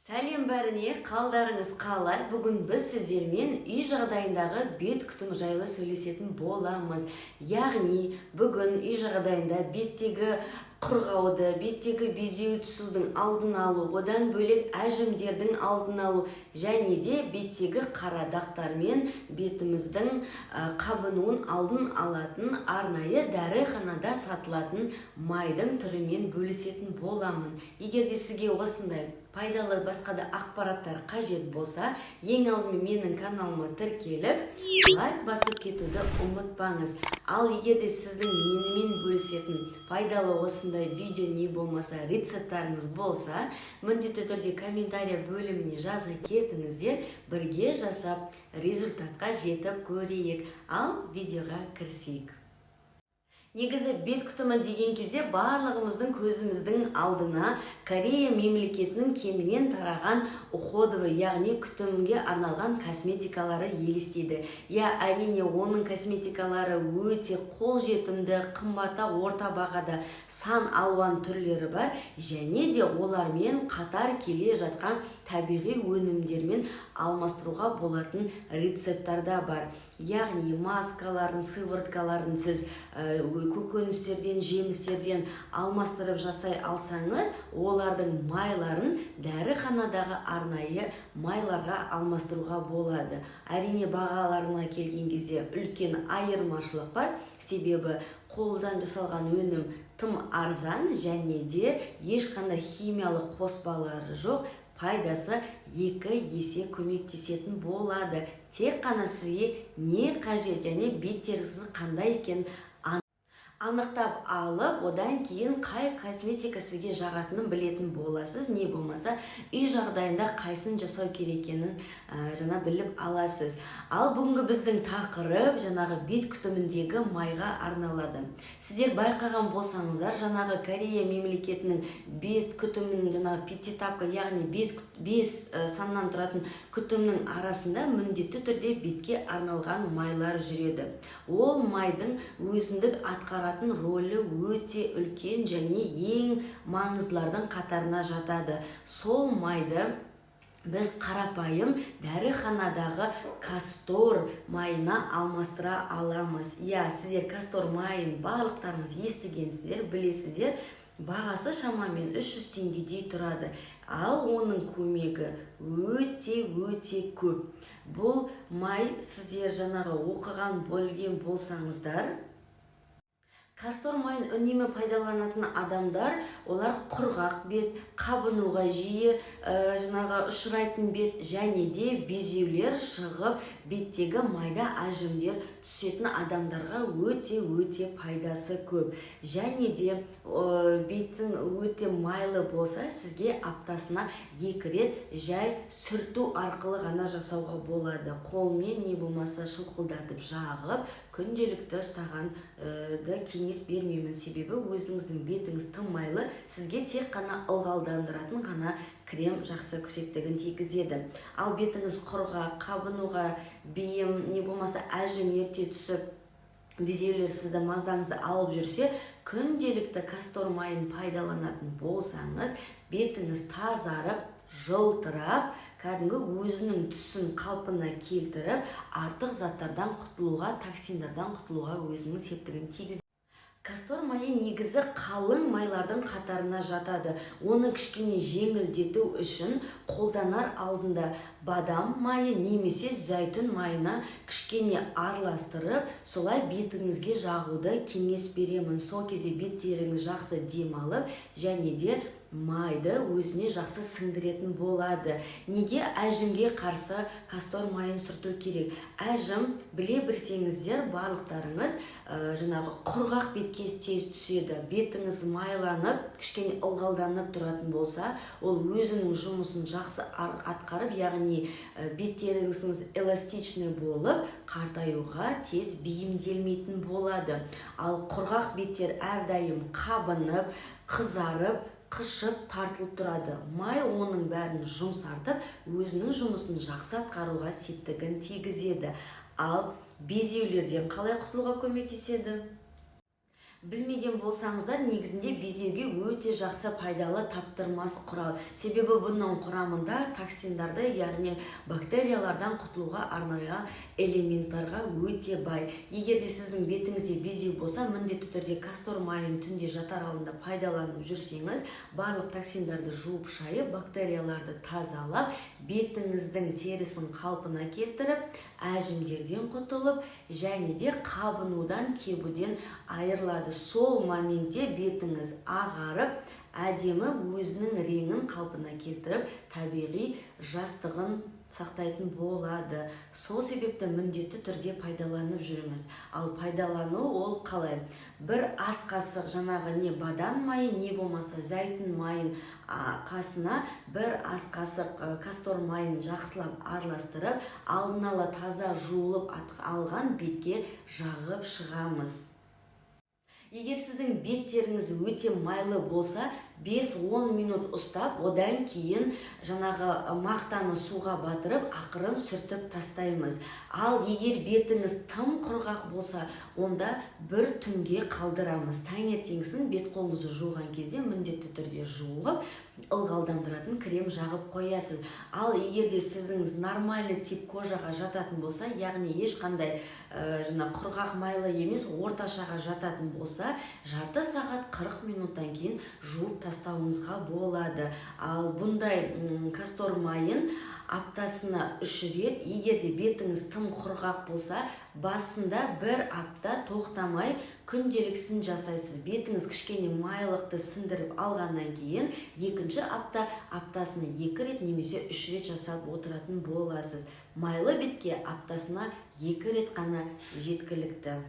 Сәлем бәріне, қалдарыңыз қалай? Бүгін біз сіздермен үй жағдайындағы бет күтім жайлы сөйлесетін боламыз. Яғни, бүгін үй жағдайында беттегі құрғауды, беттегі безеу түсудің алдын алу, одан бөлек әжімдердің алдын алу, және де беттегі қара дақтар мен бетіміздің қабынуын алдын алатын арнайы дәріханада сатылатын майдың түрімен бөлісетін боламын. Егер де сізге осындай пайдалы басқа да ақпараттар қажет болса, ең алдымен менің каналыма тіркеліп, лайк басып кетуді ұмытпаңыз. Ал егер де сіздің менімен бөлісетін пайдалы осындай видео не болмаса рецепттарыңыз болса, міндетті түрде комментария бөліміне жаза кетіңіздер, бірге жасап результатқа жетіп көрейік. Ал видеоға кірісейік. Негізі бет күтімі деген кезде барлығымыздың көзіміздің алдына Корея мемлекетінің кеңінен тараған уходовый, яғни күтімге арналған косметикалары елестейді. Әрине оның косметикалары өте қолжетімді, қымбатта, орта бағада сан алуан түрлері бар, және де олармен қатар келе жатқан табиғи өнімдермен алмастыруға болатын рецепттар да бар. Яғни маскаларын, сывырткаларын сіз көкөністерден, жемістерден алмастырып жасай алсаңыз, олардың майларын дәріханадағы арнайы майларға алмастыруға болады. Әрине бағаларына келген кезде үлкен айырмашылық бар, себебі қолдан жасалған өнім тым арзан, және де ешқандай химиялық қоспалары жоқ, пайдасы 2 есе көмектесетін болады. Тек қана сізге не қажет және беттеріңіздің қандай екенін анықтап алып, одан кейін қай косметика сізге жағатынын білетін боласыз, не болмаса үй жағдайында қайсын жасау керек екенін жаңа біліп аласыз. Ал бүгінгі біздің тақырып жаңағы бет күтіміндегі майға арналады. Сіздер байқаған болсаңыздар, жаңағы Корея мемлекетінің бет күтімінің жаңағы пятиэтапка, яғни 5 саннан тұратын күтімнің арасында міндетті түрде бетке арналған майлар жүреді. Ол майдың өзіндік атқаратын рөлі өте үлкен және ең маңыздылардың қатарына жатады. Сол майды біз қарапайым дәріханадағы кастор майына алмастыра аламыз. Сіздер кастор майын барлықтарыңыз естігенсіздер, білесіздер, бағасы шамамен 300 теңгедей тұрады. Ал оның көмегі өте көп. Бұл май сіздер жаңағы оқыған білген болсаңыздар, кастор майын үнемі пайдаланатын адамдар, олар құрғақ бет, қабынуға жиі ұшырайтын бет, және де безеулер шығып, беттегі майда әжімдер түсетін адамдарға өте пайдасы көп. Және де беттің өте майлы болса, сізге аптасына 2 рет жай сүрту арқылы ғана жасауға болады. Қолмен не болмаса шылқылдатып жағып, күнделікті ұстағанды кеңес бермеймін, себебі өзіңіздің бетіңіз тым майлы, сізге тек қана ылғалдандыратын ғана крем жақсы көрсетігін тигізеді. Ал бетіңіз құрғақ, қабынуға бейім, не болмаса әжім ерте түсіп, безеулер сізді мазаңызды алып жүрсе, күнделікті кастор майын пайдаланатын болсаңыз, бетіңіз тазарып, жылтырап, кәдімгі өзінің түсін қалпына келтіріп, артық заттардан құтылуға, токсиндардан құтылуға өзінің септігін тигізеді. Кастор майы негізі қалың майлардың қатарына жатады. Оны кішкене жеңілдету үшін қолданар алдында бадам майы немесе зәйтүн майына кішкене араластырып, солай бетіңізге жағуды кеңес беремін. Сол кезде беттеріңіз жақсы демалып, және де майды өзіне жақсы сіңдіретін болады. Неге әжімге қарсы кастор майын сүрту керек? Әжім, біле білсеңіздер, барлықтарыңыз жаңағы құрғақ бетке тез түседі. Бетіңіз майланып, кішкене ылғалданып тұратын болса, ол өзінің жұмысын жақсы атқарып, яғни беттеріңіз эластичный болып, қартаюға тез бейімделмейтін болады. Ал құрғақ беттер әрдайым қабынып, қызарып, қышып, тартылып тұрады. Май оның бәрін жұмсартып, өзінің жұмысын жақсы атқаруға септігін тигізеді. Ал безеулерден қалай құтылуға көмектеседі? Білмеген болсаңыздар, негізінде безеуге өте жақсы пайдалы таптырмас құрал. Себебі бұның құрамында токсиндарды, яғни бактериялардан құтылуға арналған элементтарға өте бай. Егер де сіздің бетіңізде безеу болса, міндетті түрде кастор майын түнде жатар алдында пайдаланып жүрсеңіз, барлық токсиндарды жуып шайып, бактерияларды тазалап, бетіңіздің терісін қалпына келтіріп, әжімдерден құтылып, және де қабынудан, кебуден айырылады. Сол моментте бетіңіз ағарып, әдемі өзінің реңін қалпына келтіріп, табиғи жастығын сақтайтын болады. Сол себепті міндетті түрде пайдаланып жүріңіз. Ал пайдалану ол қалай? Бір ас қасық жаңағы не бадан майы, не болмаса зәйтүн майын қасына бір ас қасық кастор майын жақсылап араластырып, алдын ала таза жуылып алған бетке жағып шығамыз. Егер сіздің беттеріңіз өте майлы болса, 5-10 минут ұстап, одан кейін жаңағы мақтаны суға батырып, ақырын сүртіп тастаймыз. Ал егер бетіңіз тым құрғақ болса, онда бір түнге қалдырамыз. Таңертеңгісін бет қолыңызды жуған кезде міндетті түрде жуып, ылғалдандыратын крем жағып қоясыз. Ал егер де сіздің нормальный тип кожаға жататын болса, яғни ешқандай құрғақ майлы емес, орташаға жататын болса, жарты сағат 40 минуттан кейін жуып тастауыңызға болады. Ал бұндай кастор майын аптасына 3 рет, егер де бетіңіз тым құрғақ болса, басында бір апта тоқтамай күнделіксін жасайсыз. Бетіңіз кішкене майлықты сындырып алғаннан кейін, екінші аптасына 2 рет немесе 3 рет жасап отыратын боласыз. Майлы бетке аптасына 2 рет қана жеткілікті.